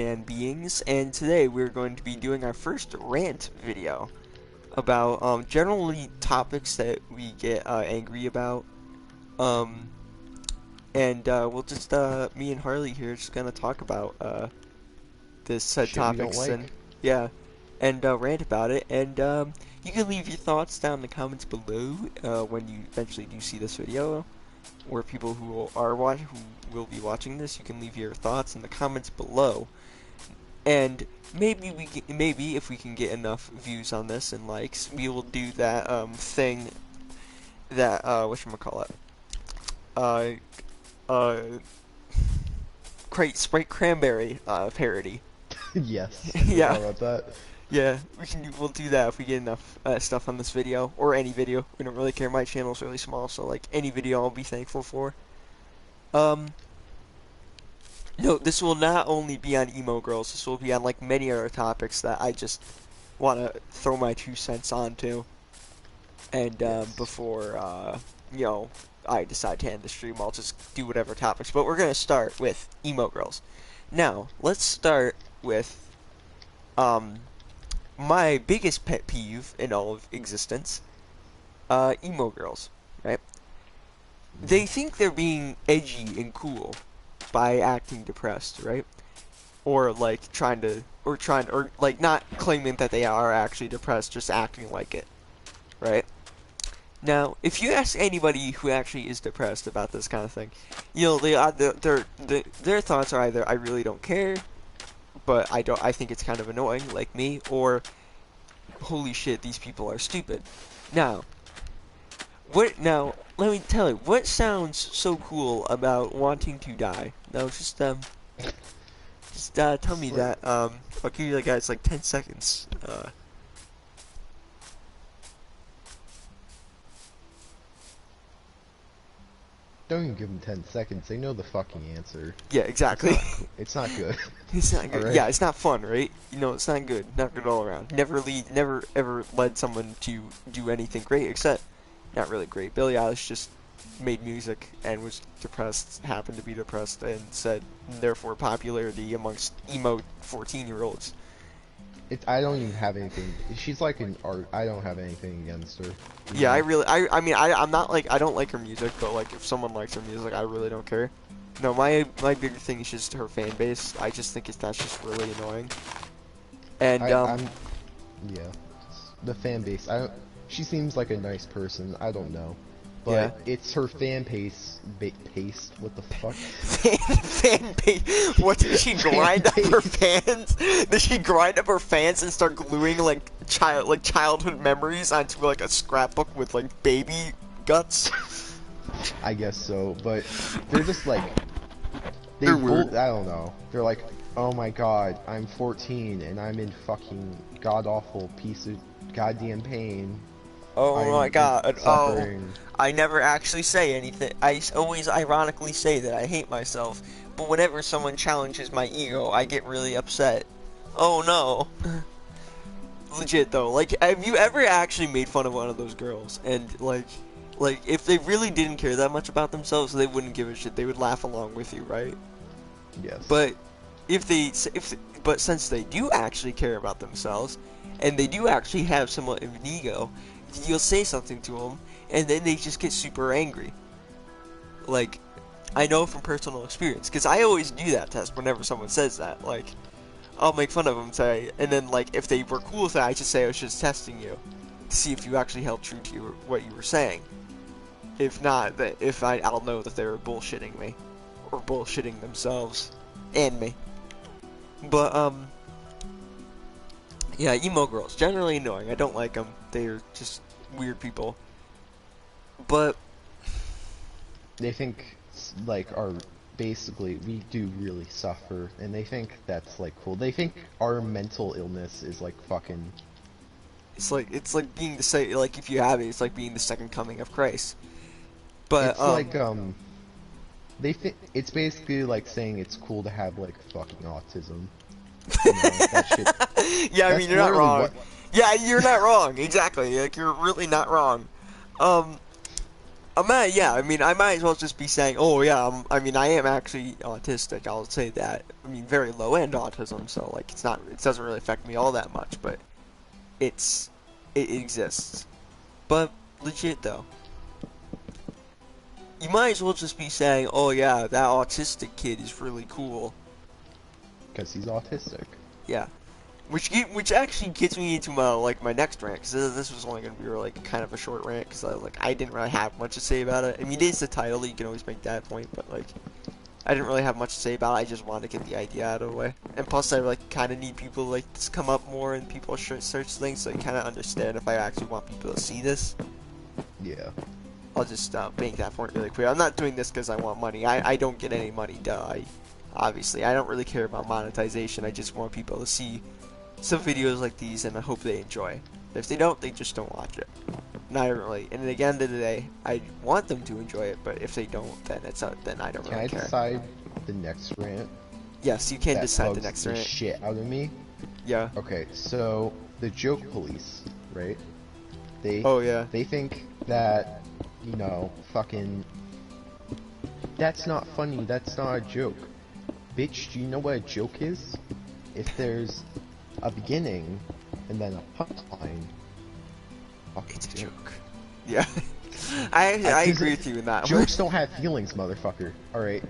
and beings, and today we're going to be doing our first rant video about generally topics that we get angry about. Um, we'll just me and Harley here just gonna talk about this said Shit we don't topics and like. yeah, and rant about it. And you can leave your thoughts down in the comments below when you eventually do see this video. Or people who will be watching this, you can leave your thoughts in the comments below. And maybe if we can get enough views on this and likes, we will do that thing that whatchamacallit, uh uh Sprite Cranberry parody. Yes, I Yeah, forgot about that. yeah, we'll do that if we get enough stuff on this video or any video. We don't really care. My channel's really small, so like any video I'll be thankful for. Um, no, this will not only be on emo girls. This will be on like many other topics that I just want to throw my 2 cents onto. And Yes. before you know, I decide to end the stream, I'll just do whatever topics. But we're gonna start with emo girls. Now, let's start with um my biggest pet peeve in all of existence. Emo girls, right? Mhm. They think they're being edgy and cool by acting depressed, right? Or like or like not claiming that they are actually depressed, just acting like it, right? Now, if you ask anybody who actually is depressed about this kind of thing, you know, their thoughts are either I really don't care, but I think it's kind of annoying, like me, or holy shit, these people are stupid. Now, let me tell you, what sounds so cool about wanting to die? Now, just tell It's me like, that. I'll give you guys like 10 seconds. don't even give them 10 seconds. They know the fucking answer. Yeah, It's exactly. not cool. It's not good. It's not All good. right. Yeah, it's not fun, right? You know, it's not good. Not good all around. Never ever led someone to do anything great, except not really great. Billie Eilish just made music and was depressed, happened to be depressed, and said therefore popularity amongst emo 14-year-olds. I don't even have anything. She's like an art. I don't have anything against her. You Yeah, know. I mean, I'm not like I don't like her music, but like if someone likes her music, I really don't care. No, my bigger thing is just her fan base. I just think that's just really annoying. And I'm. Yeah. The fan base. I don't. She seems like a nice person. I don't know. yeah. But it's her fan base. Paste. What the fuck? Fan base. What did she Fan grind up her base. fans? Did she grind up her fans and start gluing like childhood memories onto like a scrapbook with like baby guts? I guess so. But they're just like. They They're both, weird. I don't know. They're like, oh my god, I'm 14 and I'm in fucking god awful piece of goddamn pain. Oh my I'm god. Oh, suffering. I never actually say anything. Always ironically say that I hate myself, but whenever someone challenges my ego, I get really upset. Oh no. Legit though, like, have you ever actually made fun of one of those girls and like if they really didn't care that much about themselves, they wouldn't give a shit. They would laugh along with you, right? Yes. But if but since they do actually care about themselves and they do actually have somewhat of an ego, you'll say something to them and then they just get super angry. Like, I know from personal experience because I always do that test whenever someone says that. Like, I'll make fun of them, say, and then like if they were cool with it, I just say I was just testing you to see if you actually held true to what you were saying. If not, I'll know that they were bullshitting me or bullshitting themselves and me. But yeah, emo girls generally annoying. I don't like them. They're just weird people. But They think, like, basically, we do really suffer, and they think that's, like, cool. They think our mental illness is, like, fucking. it's like being the say like if you have it, it's like being the second coming of Christ. But It's like, they think. It's basically like saying it's cool to have, like, fucking autism. You know, that shit. yeah, I mean That's you're not literally wrong. what. Yeah, you're not wrong. Exactly. Like you're really not wrong. Um Yeah, I mean, I might as well just be saying, oh yeah, I mean, I am actually autistic. I'll say that. I mean, very low end autism, so like, it doesn't really affect me all that much, but it's, it exists. But legit though, you might as well just be saying, oh yeah, that autistic kid is really cool. Because he's autistic. Yeah. Which actually gets me into my next rant, because this was only gonna be like kind of a short rant, because I didn't really have much to say about it. I mean, it is the title, you can always make that point, but like I didn't really have much to say about it. I just wanted to get the idea out of the way, and plus I like kind of need people like to come up more and people search things, so I kind of understand if I actually want people to see this. Yeah. I'll just make that point really clear. I'm not doing this because I want money. I don't get any money, duh. Obviously I don't really care about monetization. I just want people to see some videos like these, and I hope they enjoy. If they don't, they just don't watch it. Not really. And at the end of the day, I want them to enjoy it, but if they don't, then then I don't Can really I care. decide the next rant Yes, you can that decide the bugs next the rant. shit out of me? Yeah. Okay, so the joke police, right? They Oh yeah. they think that, you know, fucking that's not funny, that's not a joke. Bitch, do you know what a joke is? If there's a beginning and then a punchline. It's a Joke. joke. Yeah. I 'Cause agree with you in that one. jokes don't have feelings, motherfucker. Alright?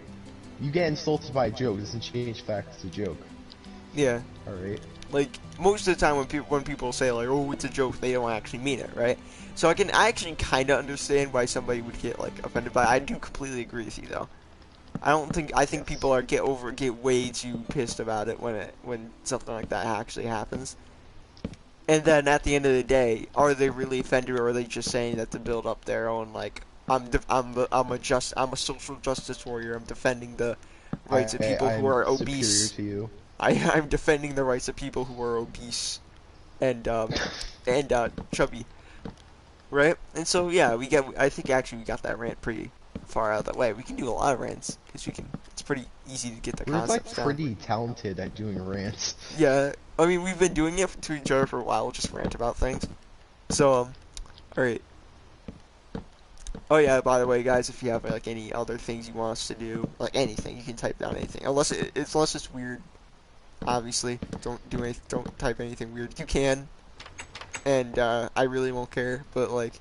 You get insulted by a joke doesn't change the fact it's a joke. Yeah. Alright? Like most of the time when people say like, "Oh, it's a joke," they don't actually mean it, right? So I actually kind of understand why somebody would get like offended by it. I do completely agree with you though. I think Yes. people get way too pissed about it when something like that actually happens. And then at the end of the day, are they really offended, or are they just saying that to build up their own like I'm a social justice warrior. I'm defending the rights of people who I'm are superior obese. to you. I'm defending the rights of people who are obese and chubby, right? And so yeah, I think actually we got that rant pretty far out of the way. We can do a lot of rants because we can. It's pretty easy to get the We're like concepts down. pretty talented at doing rants. Yeah, I mean we've been doing it to each other for a while. We'll just rant about things. So all right. Oh yeah, by the way, guys, if you have like any other things you want us to do, like anything, you can type down anything. Unless it's weird, obviously, don't type anything weird. You can, and I really won't care. But like,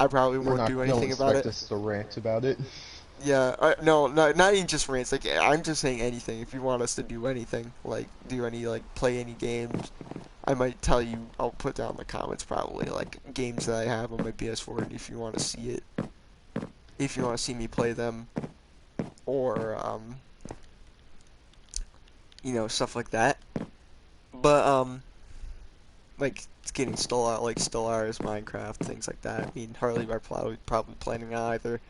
I probably We're won't not do Don't anything about expect it. us to rant about it. Yeah, no, not even just rants. Like, I'm just saying anything. If you want us to do anything, like play any games, I might tell you. I'll put down in the comments probably like games that I have on my PS4, and if you want to see it, if you want to see me play them, or stuff like that. But like getting Stellaris, like Stellaris, Minecraft, things like that. I mean, Harley are probably planning on either.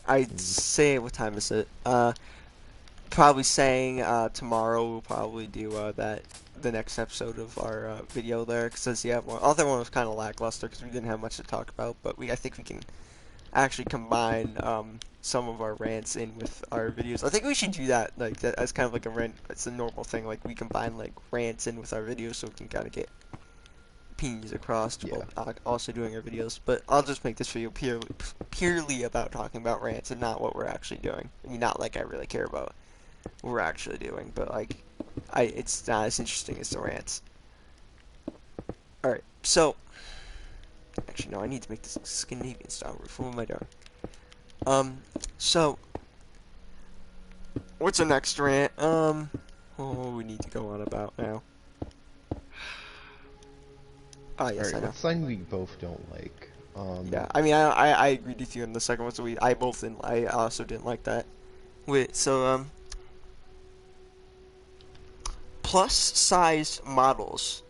I'd say, what time is it? Probably saying tomorrow we'll probably do the next episode of our video there. Because the other one was kind of lackluster because we didn't have much to talk about. But I think we can actually combine some of our rants in with our videos. I think we should do that, like that as kind of like a rant. It's a normal thing. Like we combine like rants in with our videos, so we can kind of get opinions across Yeah. while also doing our videos. But I'll just make this video purely about talking about rants and not what we're actually doing. I mean, not like I really care about what we're actually doing, but like it's not as interesting as the rants. All right, so actually no, I need to make this Scandinavian style roof. What am I doing? So what's the next rant? What we need to go on about now? Ah, yes, I Alright, know. what's something we both don't like? Yeah, I mean, I agreed with you on the second one, so I both didn't. I also didn't like that. Wait, so plus-sized models.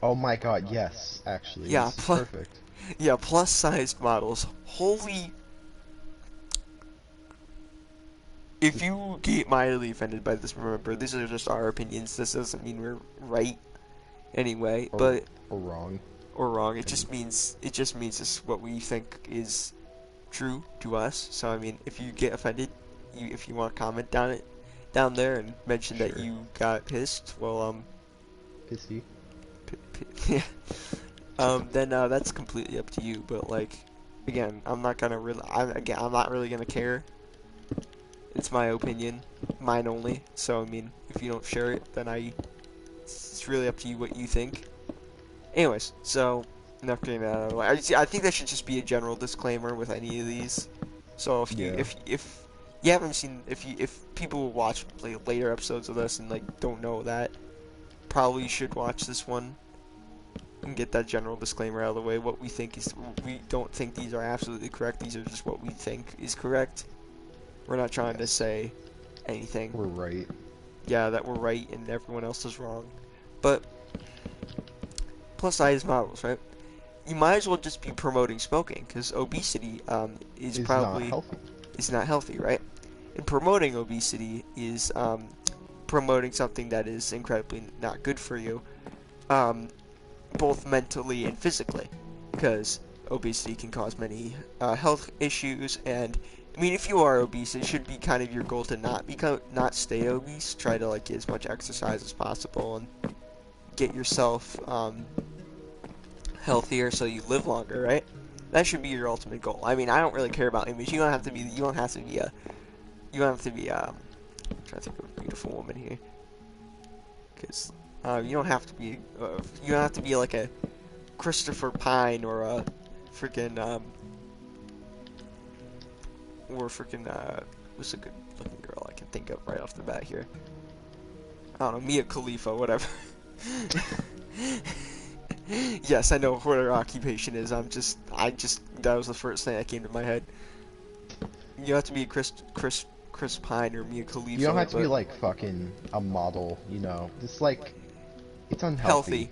Oh my god, yes, actually, Yeah, this is perfect. yeah, plus-sized models. Holy. If you get mildly offended by this, remember, these are just our opinions. This doesn't mean we're right anyway, Or, but or wrong. or wrong. I mean, It just means this is what we think is true to us. So I mean, if you get offended, if you want to comment down there and mention that sure. you got pissed, well Pissy. yeah, then that's completely up to you. But like, again, I'm not gonna really. I'm not really gonna care. It's my opinion, mine only. So I mean, if you don't share it, then it's really up to you what you think. Anyways, so enough getting that out of the way. I think that should just be a general disclaimer with any of these. So Yeah. if you haven't seen, if people will watch like later episodes of this and like don't know that, probably should watch this one and get that general disclaimer out of the way. What we think is, we don't think these are absolutely correct. These are just what we think is correct. We're not trying to say anything. We're right. Yeah, that we're right and everyone else is wrong. But plus size models, right? You might as well just be promoting smoking because obesity is probably not healthy, right? And promoting obesity is promoting something that is incredibly not good for you, both mentally and physically, because obesity can cause many health issues. And I mean, if you are obese, it should be kind of your goal to not stay obese. Try to like get as much exercise as possible and get yourself healthier so you live longer, right? That should be your ultimate goal. I mean, I don't really care about image. You don't have to be. I'm trying to think of a beautiful woman here, because you don't have to be. You don't have to be like a Christopher Pine or a freaking what's a good looking girl I can think of right off the bat here? I don't know, Mia Khalifa, whatever. Yes, I know what her occupation is. That was the first thing that came to my head. You have to be Chris Pine or Mia Khalifa. You don't have to be like fucking a model, you know. Just like, it's unhealthy.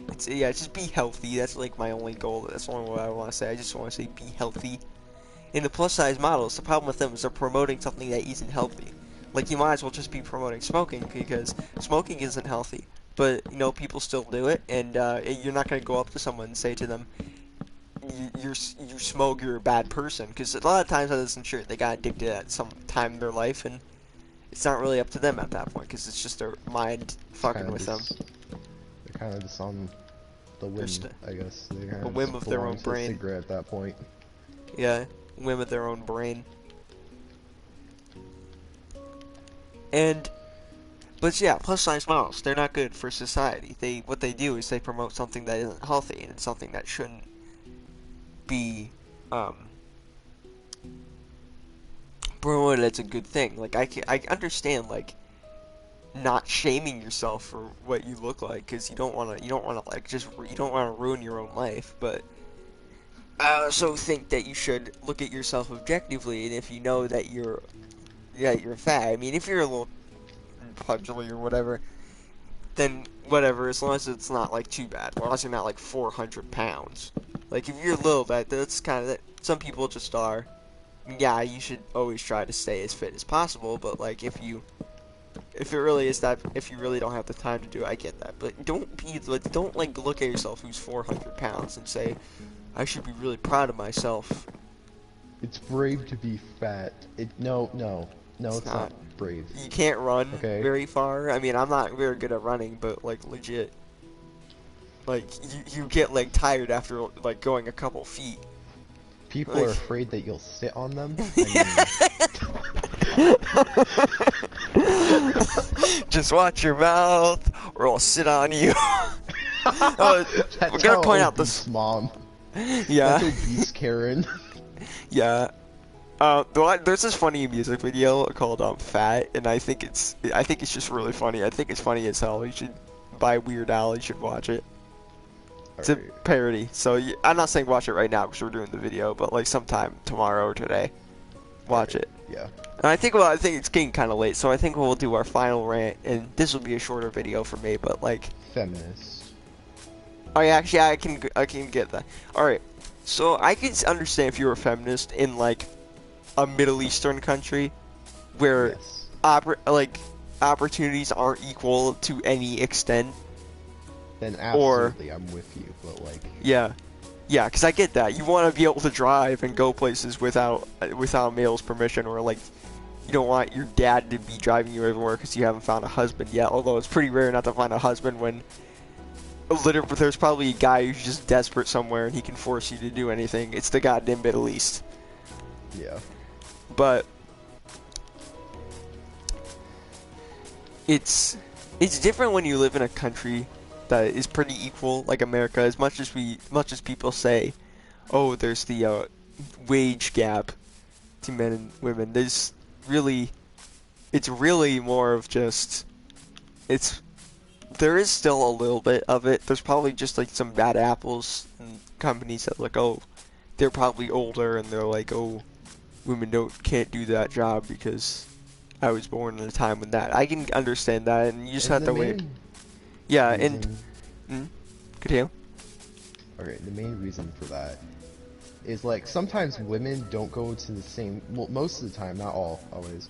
Healthy. Yeah, just be healthy. That's like my only goal. That's only what I want to say. I just want to say be healthy. In the plus size models, the problem with them is they're promoting something that isn't healthy. Like, you might as well just be promoting smoking, because smoking isn't healthy. But, you know, people still do it, and you're not going to go up to someone and say to them, you smoke, you're a bad person. Because a lot of times that isn't true. They got addicted at some time in their life, and it's not really up to them at that point, because it's just their mind fucking with them. They're kind of just on the whim, I guess. They're kind a whim of their own brain. Cigarette at that point. Yeah, whim of their own brain. But yeah, plus size models, they're not good for society. What they do is they promote something that isn't healthy, and it's something that shouldn't be promoted as a good thing. Like, I understand, like, not shaming yourself for what you look like, because you don't want to ruin your own life. But I also think that you should look at yourself objectively, and if you know that you're fat. I mean, if you're a little pudgy or whatever, then whatever, as long as it's not like too bad, as long as you're not like 400 pounds. Like, if you're little, that's kind of, some people just are. Yeah, you should always try to stay as fit as possible, but like, if you really don't have the time to do it, I get that. But don't look at yourself who's 400 pounds and say, I should be really proud of myself. It's brave to be fat. No, it's not brave. You can't run very far. I mean, I'm not very good at running, but like, legit, like, you get like tired after like going a couple feet. People like, are afraid that you'll sit on them. Just watch your mouth, or I'll sit on you. We're gonna point out this, mom. Yeah. That's obese Karen. Yeah. There's this funny music video called Fat, and I think it's just really funny. I think it's funny as hell. You should buy Weird Al. You should watch it. It's a parody. So I'm not saying watch it right now because we're doing the video, but like sometime tomorrow or today, watch it. Yeah. And I think it's getting kind of late, so I think we'll do our final rant, and this will be a shorter video for me, but like. Feminist. Oh yeah, actually I can get that. All right. So I can understand if you're a feminist in like a Middle Eastern country where opportunities aren't equal to any extent. Then absolutely, I'm with you. But like, yeah, because I get that. You want to be able to drive and go places without male's permission, or like you don't want your dad to be driving you everywhere because you haven't found a husband yet. Although it's pretty rare not to find a husband when literally, there's probably a guy who's just desperate somewhere and he can force you to do anything. It's the goddamn Middle East. Yeah. But it's different when you live in a country that is pretty equal, like America. As much as people say, oh, there's the wage gap to men and women. It's really more of just there is still a little bit of it. There's probably just like some bad apples and companies that like, oh, they're probably older and they're like, oh, women can't do that job because I was born in a time when that. I can understand that, and you just And have the to wait. main Yeah, and reason, continue. okay, the main reason for that is like sometimes women don't go to the same. Well, most of the time, not always,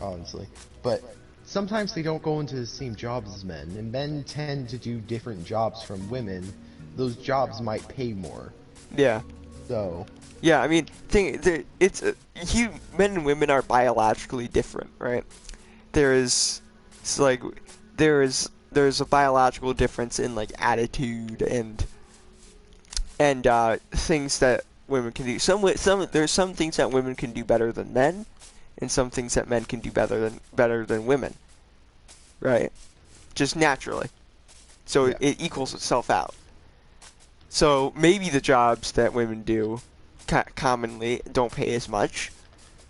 obviously, but sometimes they don't go into the same jobs as men, and men tend to do different jobs from women. Those jobs might pay more. Yeah. So. Yeah, I mean, men and women are biologically different, right? It's like there's a biological difference in like attitude and things that women can do. There's some things that women can do better than men, and some things that men can do better than women, right? Just naturally. So Yeah. it equals itself out. So maybe the jobs that women do commonly don't pay as much,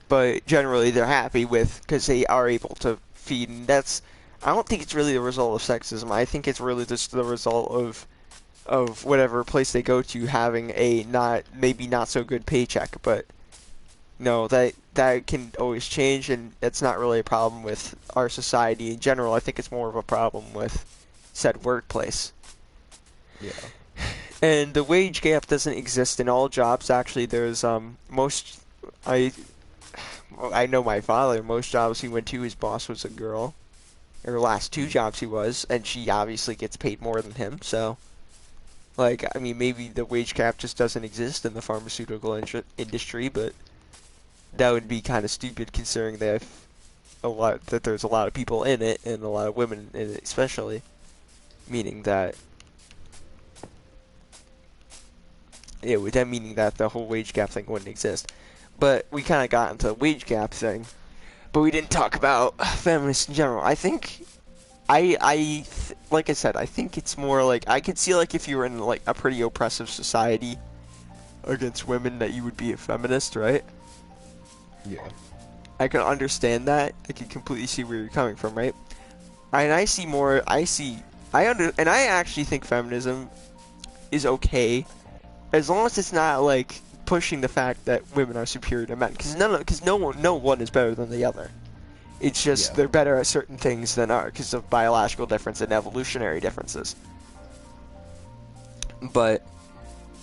but generally they're happy with because they are able to feed, and I don't think it's really the result of sexism. I think it's really just the result of whatever place they go to having a maybe not so good paycheck, but no, that can always change, and it's not really a problem with our society in general. I think it's more of a problem with said workplace. Yeah. And the wage gap doesn't exist in all jobs. Actually, there's I know my father. Most jobs he went to, his boss was a girl. Or last two jobs he was, and she obviously gets paid more than him. So, like, I mean, maybe the wage gap just doesn't exist in the pharmaceutical industry, but that would be kind of stupid considering that there's a lot of people in it and a lot of women in it, especially, meaning that. Yeah, meaning that the whole wage gap thing wouldn't exist. But we kind of got into the wage gap thing, but we didn't talk about feminists in general. I think, like I said, I think it's more like I could see like if you were in like a pretty oppressive society against women that you would be a feminist, right? Yeah. I can understand that. I can completely see where you're coming from, right? And I actually think feminism is okay. As long as it's not like pushing the fact that women are superior to men, because no one is better than the other. It's just they're better at certain things than are because of biological difference and evolutionary differences. But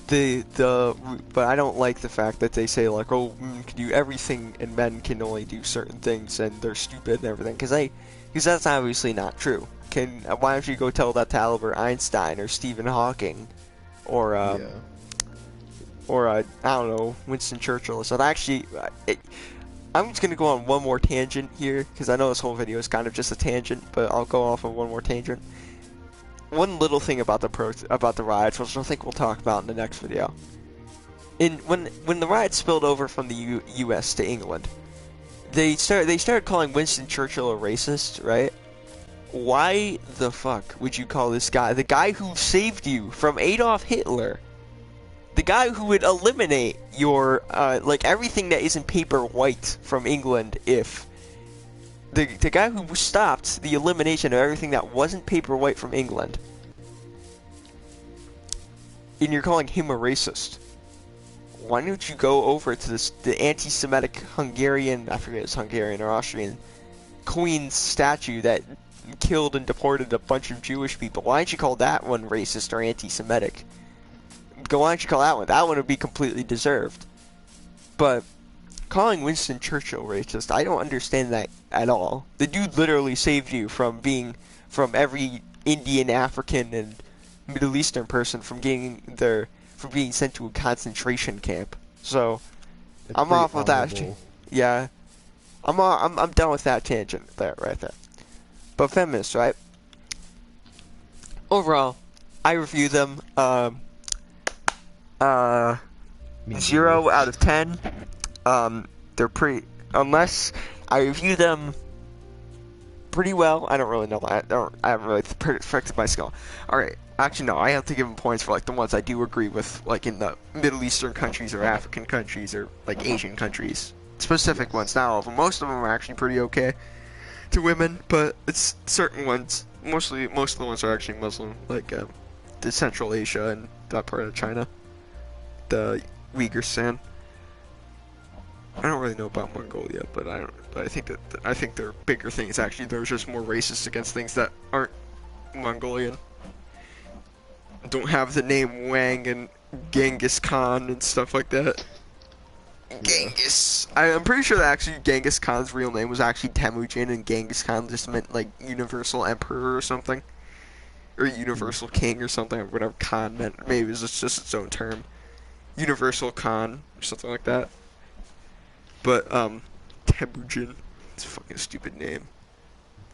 but I don't like the fact that they say like, oh, women can do everything and men can only do certain things and they're stupid and everything, because that's obviously not true. Why don't you go tell that to Albert Einstein or Stephen Hawking or I don't know, Winston Churchill or something. Actually, I'm just gonna go on one more tangent here because I know this whole video is kind of just a tangent, but I'll go off on one more tangent. One little thing about the riots, which I think we'll talk about in the next video. When the riots spilled over from the U.S. to England, they started calling Winston Churchill a racist, right? Why the fuck would you call this guy, the guy who saved you from Adolf Hitler? The guy who would eliminate your, like, everything that isn't paper white from England if... The guy who stopped the elimination of everything that wasn't paper white from England. And you're calling him a racist. Why don't you go over to the anti-Semitic Hungarian, I forget if it's Hungarian or Austrian, Queen's statue that killed and deported a bunch of Jewish people. Why don't you call that one racist or anti-Semitic? Why don't you call that one? That one would be completely deserved. But calling Winston Churchill racist, I don't understand that at all. The dude literally saved you from every Indian, African, and Middle Eastern person from being sent to a concentration camp. So It's I'm pretty off of that. honorable. Yeah, I'm done with that tangent right there. But feminists, right? Overall, I review them uh Me neither. 0 out of 10. They're pretty, unless I review them pretty well. I don't really know that. I haven't really perfected my skill. Alright, actually no, I have to give them points for like the ones I do agree with, like in the Middle Eastern countries or African countries or like Asian countries. Specific ones, not all of them. Most of them are actually pretty okay to women, but it's certain ones. Most of the ones are actually Muslim, like the Central Asia and that part of China, the Uyghur. I don't really know about Mongolia, but I think that I think their bigger thing is actually they're just more racist against things that aren't Mongolian. Don't have the name Wang and Genghis Khan and stuff like that. Yeah. Genghis. I'm pretty sure that actually Genghis Khan's real name was actually Temujin, and Genghis Khan just meant like Universal Emperor or something, or Universal King or something, or whatever Khan meant. Maybe it was just its own term, Universal Khan or something like that. But Temujin, it's a fucking stupid name.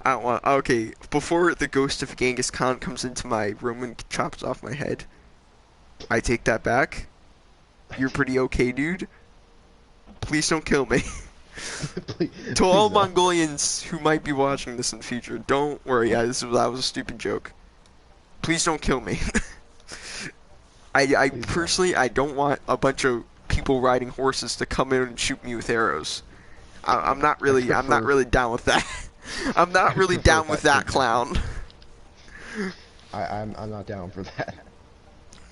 I don't want. Okay, before the ghost of Genghis Khan comes into my room and chops off my head, I take that back. You're pretty okay, dude. Please don't kill me. please, To all please no. Mongolians who might be watching this in the future, don't worry. That was a stupid joke. Please don't kill me. I Please no. personally, I don't want a bunch of people riding horses to come in and shoot me with arrows. I'm not really down with that. I'm not really prefer down with that that clown. I'm not down for that.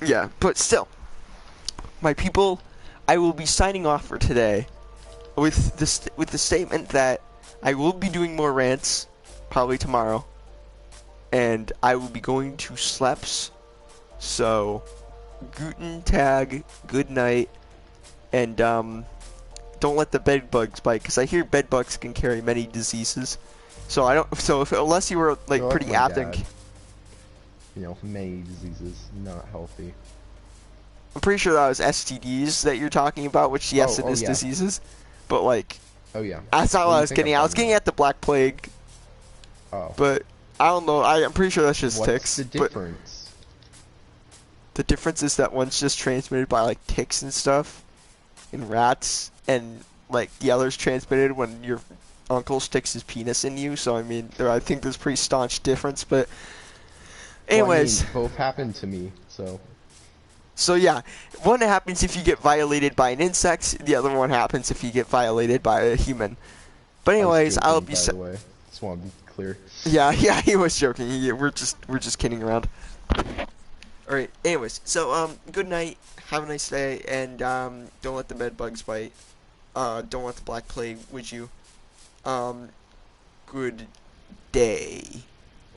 Yeah, but still, my people, I will be signing off for today with the statement that I will be doing more rants probably tomorrow, and I will be going to sleps. So, guten tag, good night, and don't let the bed bugs bite, because I hear bed bugs can carry many diseases. So I don't. So if unless you were like You're pretty my apt and dad. You know, many diseases, not healthy. I'm pretty sure that was STDs that you're talking about, which yes, it is Yeah. diseases, but like Oh yeah. that's not What what do I you was think getting I'm at. I was talking getting at the Black Plague, about? Oh. but I don't know. I'm pretty sure that's just What's ticks. the But difference? the difference is that one's just transmitted by like ticks and stuff, in rats, and like the other's transmitted when your uncle sticks his penis in you. So I mean, I think there's pretty staunch difference. But Well, I mean, anyways, both happened to me, so. so yeah, one happens if you get violated by an insect. The other one happens if you get violated by a human. But I was anyways, I'll joking, be. by the way. Just want to be clear. Yeah, yeah, he was joking. We're just kidding around. All right. Anyways, so good night. Have a nice day, and don't let the bed bugs bite. Don't let the Black Plague with you. Good day.